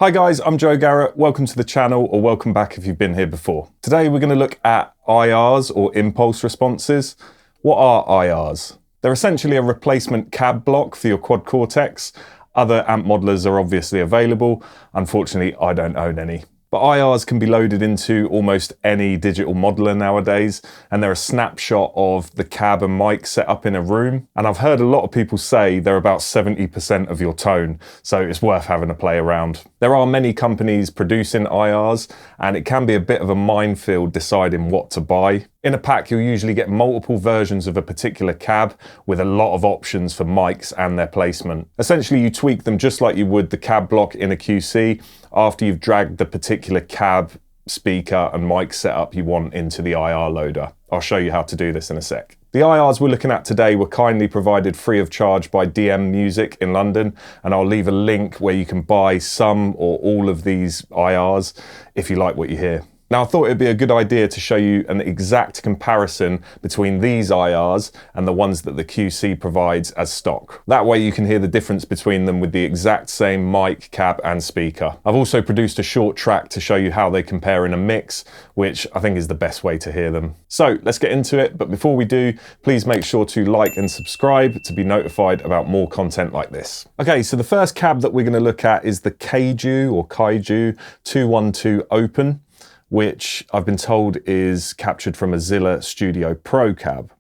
Hi guys, I'm Joe Garrett. Welcome to the channel, or welcome back if you've been here before. Today we're going to look at IRs, or impulse responses. What are IRs? They're essentially a replacement cab block for your quad Cortex. Other amp modelers are obviously available. Unfortunately, I don't own any. But IRs can be loaded into almost any digital modeler nowadays, and they're a snapshot of the cab and mic set up in a room. And I've heard a lot of people say they're about 70% of your tone, so it's worth having a play around. There are many companies producing IRs, and it can be a bit of a minefield deciding what to buy. In a pack, you'll usually get multiple versions of a particular cab with a lot of options for mics and their placement. Essentially, you tweak them just like you would the cab block in a QC after you've dragged the particular cab, speaker and mic setup you want into the IR loader. I'll show you how to do this in a sec. The IRs we're looking at today were kindly provided free of charge by DM Music in London, and I'll leave a link where you can buy some or all of these IRs if you like what you hear. Now, I thought it'd be a good idea to show you an exact comparison between these IRs and the ones that the QC provides as stock. That way you can hear the difference between them with the exact same mic, cab and speaker. I've also produced a short track to show you how they compare in a mix, which I think is the best way to hear them. So let's get into it, but before we do, please make sure to like and subscribe to be notified about more content like this. Okay, so the first cab that we're going to look at is the Kaiju 212 Open, which I've been told is captured from a Zilla Studio Pro cab.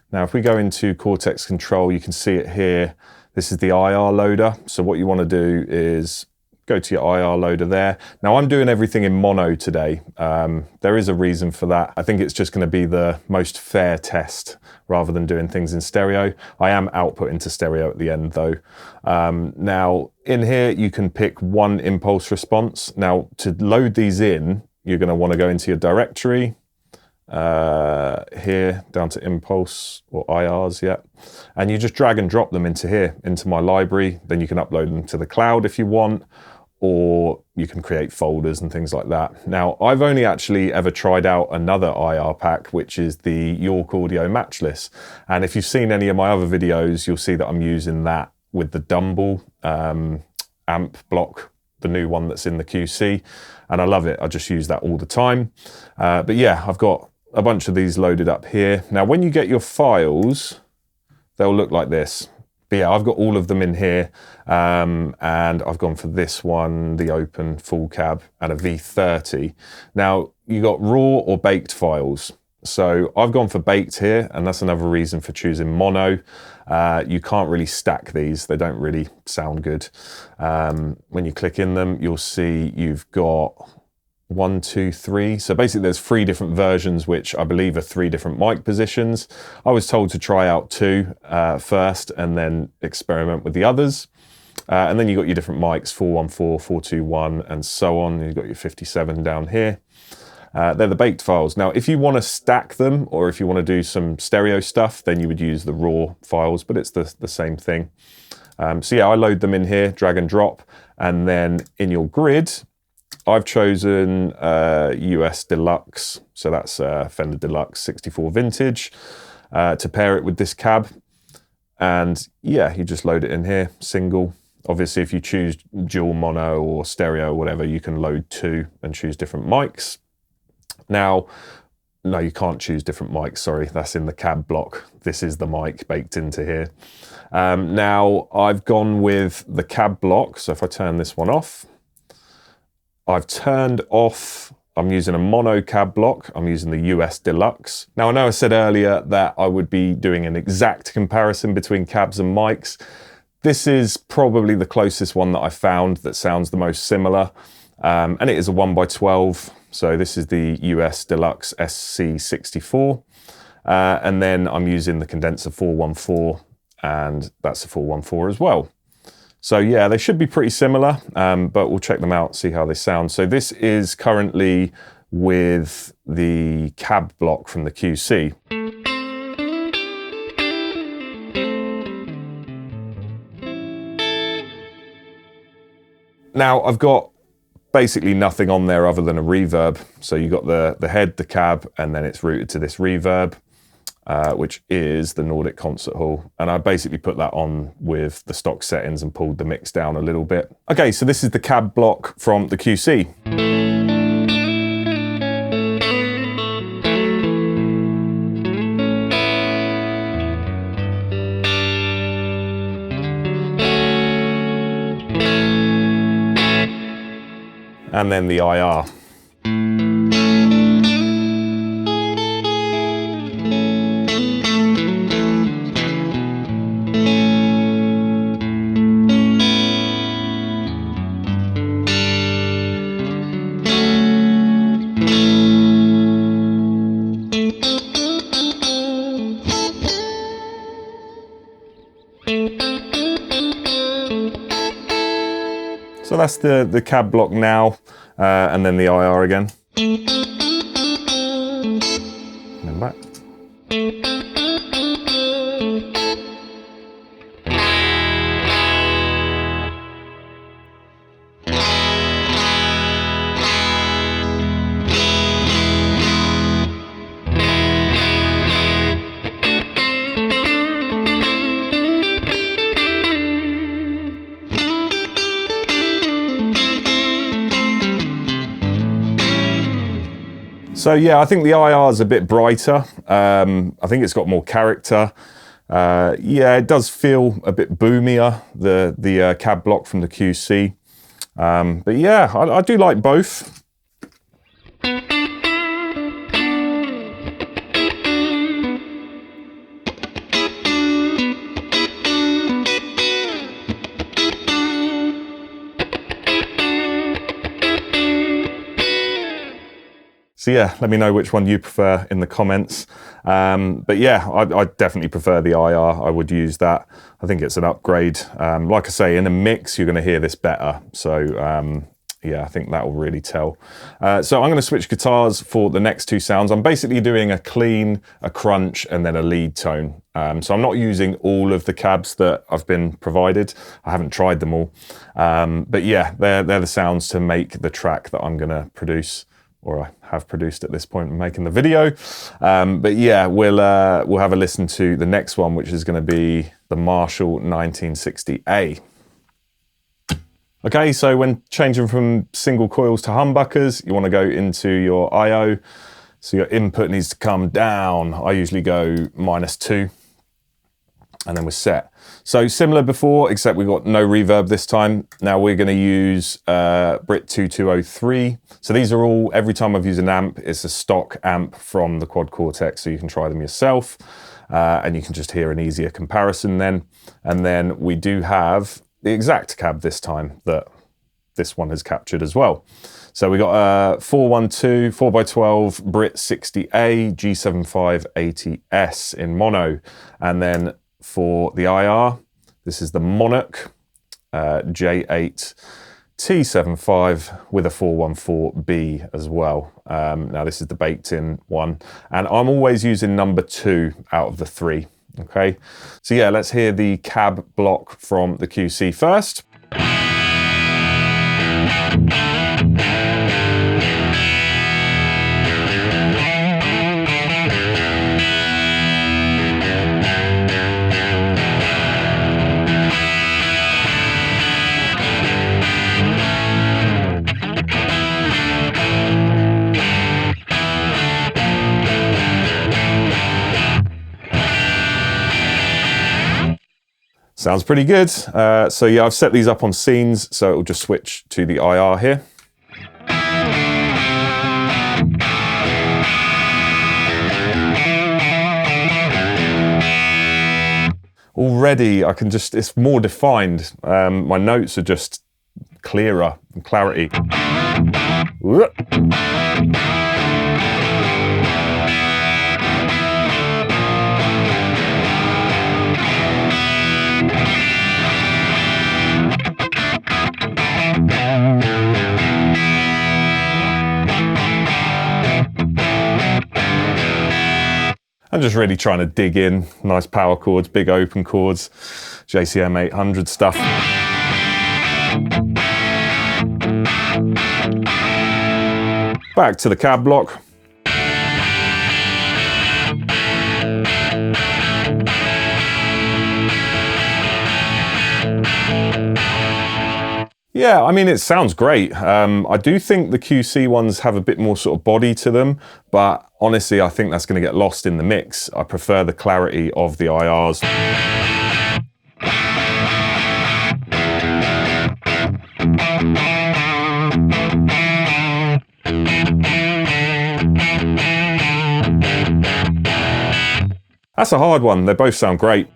Now, if we go into Cortex Control, you can see it here. This is the IR loader. So what you want to do is go to your IR loader there. Now, I'm doing everything in mono today. There is a reason for that. I think it's just going to be the most fair test rather than doing things in stereo. I am outputting to stereo at the end though. Now, in here, you can pick one impulse response. Now, to load these in, you're going to want to go into your directory, here, down to impulse, or IRs, yeah. And you just drag and drop them into here, into my library. Then you can upload them to the cloud if you want, or you can create folders and things like that. Now, I've only actually ever tried out another IR pack, which is the York Audio Matchless. And if you've seen any of my other videos, you'll see that I'm using that with the Dumble amp block, the new one that's in the QC, and I love it. I just use that all the time. But yeah, I've got a bunch of these loaded up here. Now, when you get your files, they'll look like this. But yeah, I've got all of them in here, and I've gone for this one, the Open full cab, and a V30. Now, you got raw or baked files. So I've gone for baked here, and that's another reason for choosing mono. You can't really stack these. They don't really sound good. When you click in them, you'll see you've got 1, 2, 3. So basically there's 3 different versions, which I believe are 3 different mic positions. I was told to try out 2 first and then experiment with the others. And then you've got your different mics, 414, 421, and so on. You've got your 57 down here. They're the baked files. Now, if you want to stack them, or if you want to do some stereo stuff, then you would use the raw files, but it's the same thing. So yeah, I load them in here, drag and drop, and then in your grid, I've chosen US Deluxe, so that's Fender Deluxe 64 Vintage, to pair it with this cab. And yeah, you just load it in here, single. Obviously, if you choose dual mono or stereo or whatever, you can load 2 and choose different mics. Now, no, you can't choose different mics, sorry, that's in the cab block. This is the mic baked into here. Now, I've gone with the cab block, so if I turn this one off, I've turned off, I'm using a mono cab block, I'm using the US Deluxe. Now, I know I said earlier that I would be doing an exact comparison between cabs and mics. This is probably the closest one that I found that sounds the most similar, and it is a 1x12. So this is the US Deluxe SC64, and then I'm using the condenser 414, and that's a 414 as well. So yeah, they should be pretty similar, but we'll check them out, see how they sound. So this is currently with the cab block from the QC. Now, I've got basically nothing on there other than a reverb. So you got the head, the cab, and then it's routed to this reverb. which is the Nordic Concert Hall. And I basically put that on with the stock settings and pulled the mix down a little bit. Okay, so this is the cab block from the QC. And then the IR. So that's the cab block now, and then the IR again. And then back. So yeah, I think the IR is a bit brighter. I think it's got more character. Yeah, it does feel a bit boomier, the cab block from the QC. But yeah, I do like both. So yeah, let me know which one you prefer in the comments. But yeah, I definitely prefer the IR. I would use that. I think it's an upgrade. Like I say, in a mix, you're going to hear this better. So yeah, I think that will really tell. So I'm going to switch guitars for the next two sounds. I'm basically doing a clean, a crunch, and then a lead tone. So I'm not using all of the cabs that I've been provided. I haven't tried them all. But yeah, they're the sounds to make the track that I'm going to produce, or I have produced at this point in making the video. But yeah, we'll have a listen to the next one, which is going to be the Marshall 1960A. Okay, so when changing from single coils to humbuckers, you want to go into your I/O. So your input needs to come down. I usually go -2, and then we're set. So similar before, except we've got no reverb this time. Now we're going to use Brit 2203. So these are all, every time I've used an amp, it's a stock amp from the Quad Cortex, so you can try them yourself, and you can just hear an easier comparison then. And then we do have the exact cab this time that this one has captured as well. So we got a 412 4x12 Brit 60A G7580S in mono, and then for the IR, this is the Monarch J8 T75 with a 414B as well. Now this is the baked in one, and I'm always using number 2 out of the 3. Okay, so yeah, let's hear the cab block from the QC first. Sounds pretty good. So yeah, I've set these up on scenes, so it'll just switch to the IR here. Already I can just, it's more defined. My notes are just clearer and clarity. I'm just really trying to dig in, nice power chords, big open chords, JCM 800 stuff. Back to the cab block. Yeah, I mean, it sounds great. I do think the QC ones have a bit more sort of body to them, but honestly, I think that's going to get lost in the mix. I prefer the clarity of the IRs. That's a hard one. They both sound great.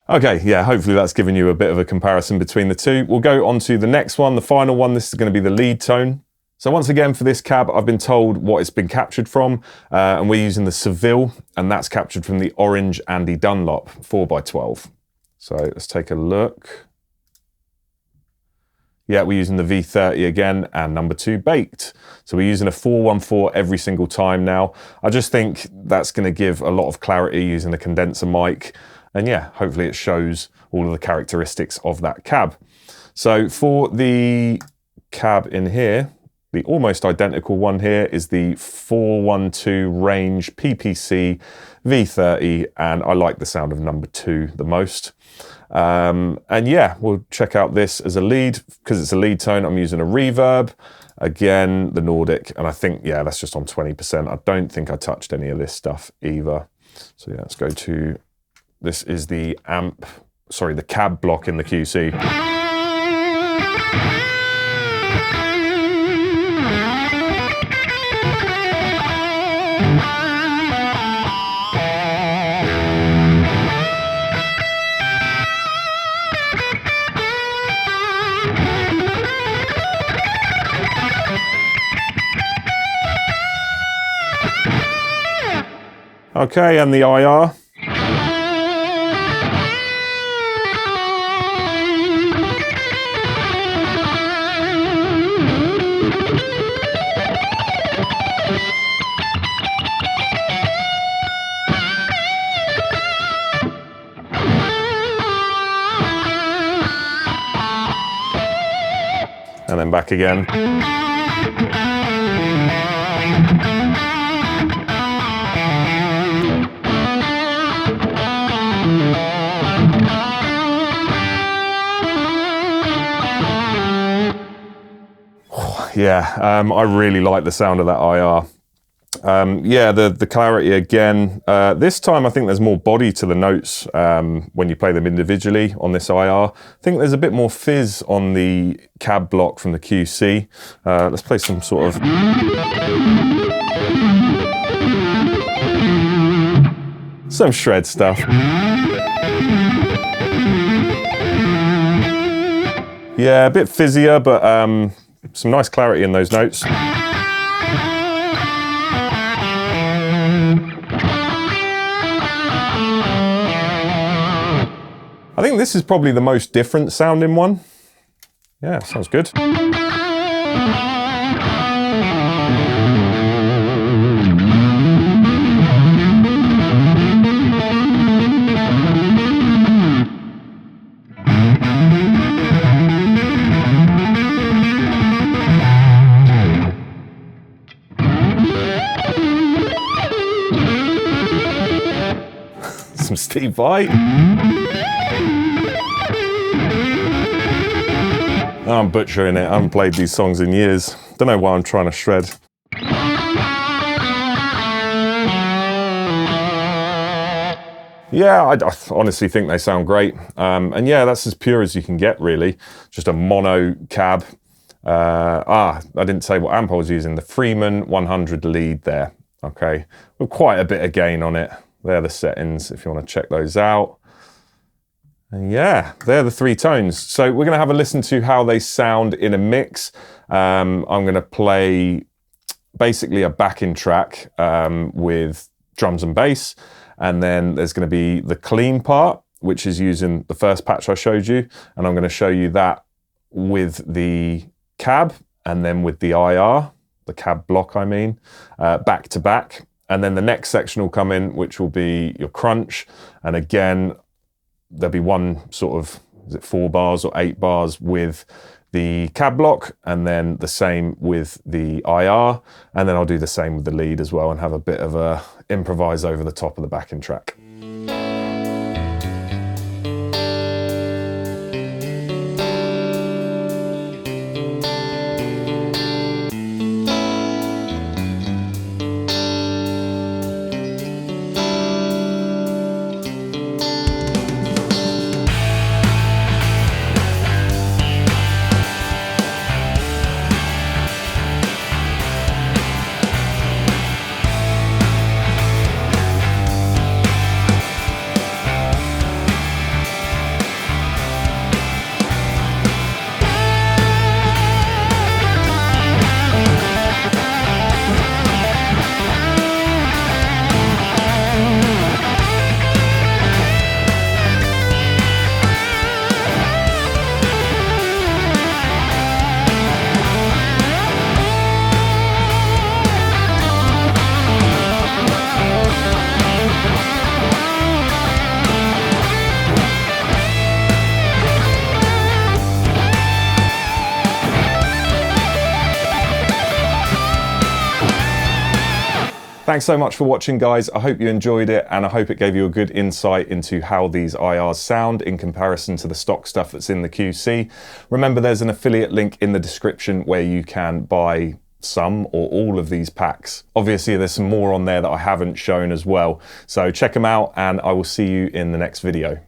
Okay, yeah, hopefully that's given you a bit of a comparison between the two. We'll go on to the next one, the final one. This is going to be the lead tone. So once again, for this cab, I've been told what it's been captured from, and we're using the Seville, and that's captured from the orange Andy Dunlop 4x12. So let's take a look. Yeah, we're using the V30 again, and number 2 baked. So we're using a 414 every single time now. I just think that's going to give a lot of clarity using a condenser mic. And yeah, hopefully it shows all of the characteristics of that cab. So for the cab in here, the almost identical one here is the 412 range PPC V30, and I like the sound of number 2 the most. And yeah, we'll check out this as a lead. Because it's a lead tone, I'm using a reverb. Again, the Nordic, and I think, yeah, that's just on 20%. I don't think I touched any of this stuff either. So yeah, let's go to, this is the the cab block in the QC. Okay, and the IR. And then back again. Yeah, I really like the sound of that IR. Yeah, the clarity again. This time I think there's more body to the notes when you play them individually on this IR. I think there's a bit more fizz on the cab block from the QC. Let's play some sort of... some shred stuff. Yeah, a bit fizzier, but some nice clarity in those notes. I think this is probably the most different sounding one. Yeah, sounds good. Some Steve Vai. I'm butchering it. I haven't played these songs in years. Don't know why I'm trying to shred. Yeah, I honestly think they sound great. And yeah, that's as pure as you can get, really. Just a mono cab. I didn't say what amp I was using. The Freeman 100 lead there. Okay, with quite a bit of gain on it. They're the settings if you want to check those out. And yeah, they're the 3 tones. So we're going to have a listen to how they sound in a mix. I'm going to play basically a backing track with drums and bass. And then there's going to be the clean part, which is using the first patch I showed you. And I'm going to show you that with the cab and then with the IR, the cab block I mean, back to back. And then the next section will come in, which will be your crunch. And again, there'll be one sort of, is it 4 bars or 8 bars with the cab block, and then the same with the IR. And then I'll do the same with the lead as well and have a bit of a improvise over the top of the backing track. Thanks so much for watching, guys. I hope you enjoyed it, and I hope it gave you a good insight into how these IRs sound in comparison to the stock stuff that's in the QC. Remember, there's an affiliate link in the description where you can buy some or all of these packs. Obviously, there's some more on there that I haven't shown as well. So check them out, and I will see you in the next video.